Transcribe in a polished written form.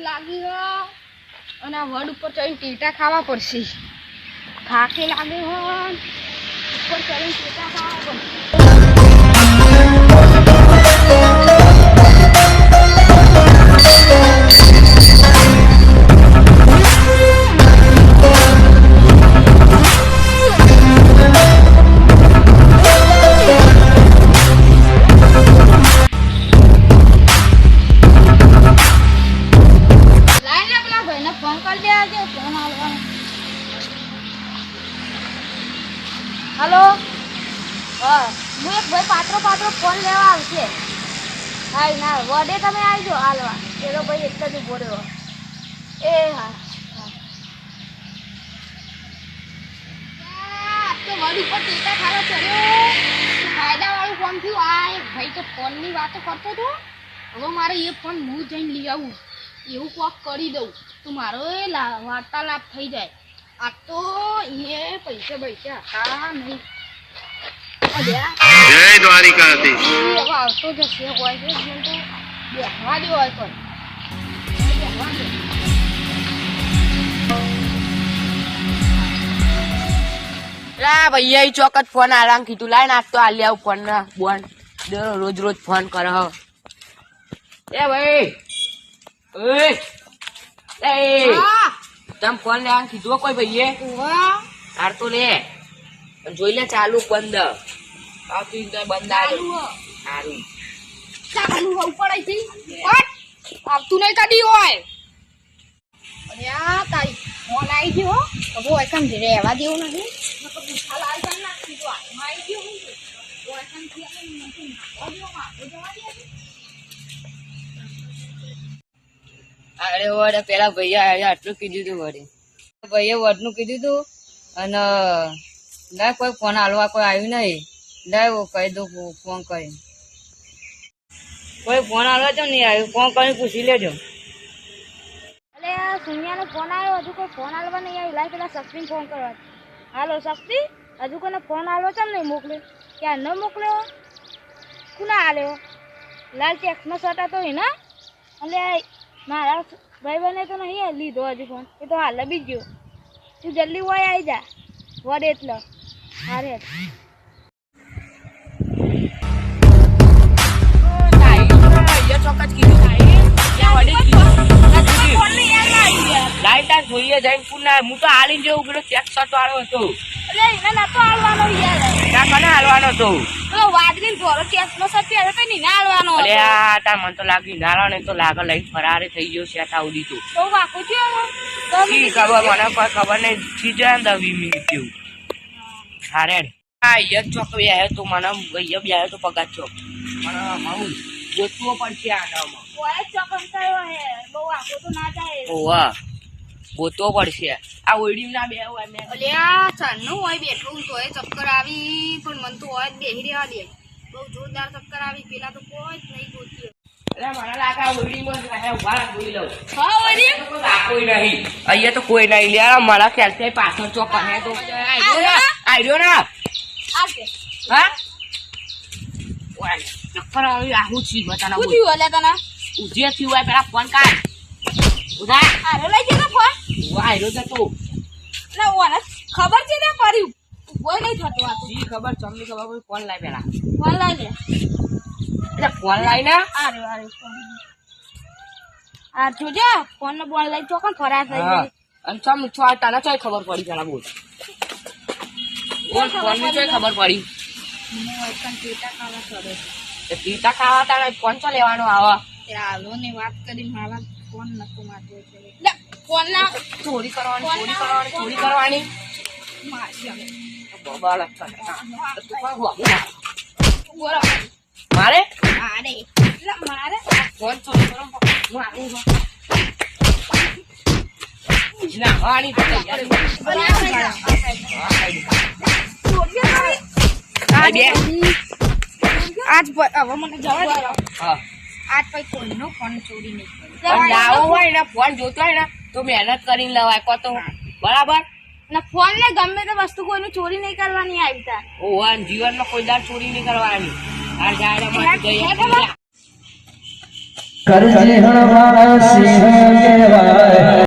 લાગી હો અને આ વડ ઉપર ચડીને ટેટા ખાવા પડશે. થાકે લાગે હો ઉપર ચડીને ટેટા ખાવા हेलो हाँ मैं एक भाई पात्रो फोन लेवा आवशे हाय ना वडे तमे आवजो हालवा चलो भाई एक ज उभो रह्यो ए हाँ तो वड ऊपर टेटा खावा चढ़्यो फायदा वाळું फोन थी आ एक भाई तो फोन ની વાતો करतो तो હવે મારે એ फोन હું જઈને લઈ આવું એવું કોક કરી દઉં તો મારો એ વાર્તાલાપ થઈ જાય. આ તો એ પૈસા હતા નહીં. જય દ્વારિકાધીશ. હવે આવતો જશે હોય છે મને તો બેસવા દો હોય પણ બેસવા દો. લા ભૈયા ચોકત ફોન આરામ કીધું લાઈ નાખ તો આલી આવ ફોન ના બોન રોજ રોજ ફોન કર હ એ ભાઈ ઓય એ તમ ફોન લે આમ કીધું કોઈ ભાઈએ હાર તો લે જોઈ લે ચાલુ બંધ આવતી તો બંધ આવ્યું સારું ચાલુ ઉપર આવી પટ આવતું નહીં કદી હોય. અરે આ તારી ફોન આવી ગયો હવે એકમ રહેવા દેવું નથી નકર પૂછા લાલ કરી નાખી તો હાથમાં આવી ગયો હું તો એકમ થી નથી ઓડિયોમાં તો જવા દે. અરે વડે પેલા ભૈયા આટલું કીધું તું વડે ભાઈએ વડનું કીધું તું અને ના કોઈ ફોન હાલવા કોઈ આવ્યું નહીં ના કહી દઉં ફોન કરી કોઈ ફોન હાલવા કેમ નહીં આવ્યું ફોન કરીને પૂછી લેજો. અરે સુનિયાનો ફોન આવ્યો હજુ કોઈ ફોન હાલવા નહીં આવ્યું લાય પેલા શક્તિને ફોન કરવા. હાલો શક્તિ હજુ કોઈને ફોન હાલવા કેમ નહીં મોકલ્યો ક્યાં ન મોકલ્યો કોના હાલ્યો લાલ ટેક્સમાં સટા તો એના એટલે મારા ભાઈ બને તો નહીં લીધો હજુ ફોન એ તો હાલ બી ગયો. તું જલ્દી હોય આવી જા વડે એટલે હારે જોઈએ જઈને પુના હું તો હાલી જેવું પેલો ચેક શર્ટ વાળો હતો હાલવાનો હતો વાદળી ધોરો ચેકનો શર્ટ પહેરે તો નહીં હાલવાનો. અરે આ તાર મને તો લાગ્યું નાળો ને તો લાગે લઈને ફરારે થઈ ગયો છે તાવડી તો વાકું છે ખબર મને કોઈ ખબર નહીં થી જાય ને 20 મિનિટ જેવું હારે હા એક ચોક આવ્યો તો મને અહીંયા બી આવ્યો તો પગાર ચોક મને હું ગોતવો પડશે આનામાં બહુ વાકું તો ના જાય. ઓવા ગોતવો પડશે આ ઓઈડી ના બે હોય મેં અલ્યા ચાલનું હોય બેઠું તોય ચક્કર આવી પણ મન તો હોય જ બેહી રહેવા દે બહુ જોરદાર ચક્કર આવી પેલા તો કોઈ જ નહીં ગોત્યું. અરે મને લાગે આ ઓઈડીમાં જ રહે ઉભા જોઈ લઉં. હા ઓઈડી કોઈ નહીં અહીંયા તો કોઈ નહીં લે મારા ખ્યાલથી પાછળ ચોક હે તો આઈડિયો ના હા ચક્કર આવી આવું છી બતાના શું થયું અલ્યા તને ઉજે થયું હોય પેલા ફોન કાઢ ઉધા અરે લઈ જતો ફોન આઈરો જતો ના ઓને ખબર છે ને પડ્યું કોઈ નહીં થતું આ તો જી ખબર તમને ખબર ફોન લાય પેલા ફોન લઈ લે એટલે ફોન લાય ને અરે ફોન આ જોજે ફોન ને બોલ લઈ ચોકન ફરાર થઈ ગઈ અને ચમ છો તને ચોય ખબર પડી પેલા બોલ ફોન ની ચોય ખબર પડી ટીટા ખાવા તારે ફોન તો લેવાનો આવા હાલો ની વાત કરી મારા ફોન નતો મારતો એટલે ફોન ના ચોરી કરવાની મારે મારે ફોન ચોરી કરો આજ હવે મને જવા દે હા આજ પછી કોઈનો ફોન ચોરી નહીં લાવો હોય ને ફોન જોતો હોય ને તો મહેનત કરીને લવાય કો તો બરાબર ને ફોન ને ગમે તે વસ્તુ કોઈની ચોરી નહીં કરવાની આવી તા ઓવા જીવનમાં કોઈ દાર ચોરી નહીં કરવાની આ જાયરા માં કરજી હણવાળા સિંહ કહેવાય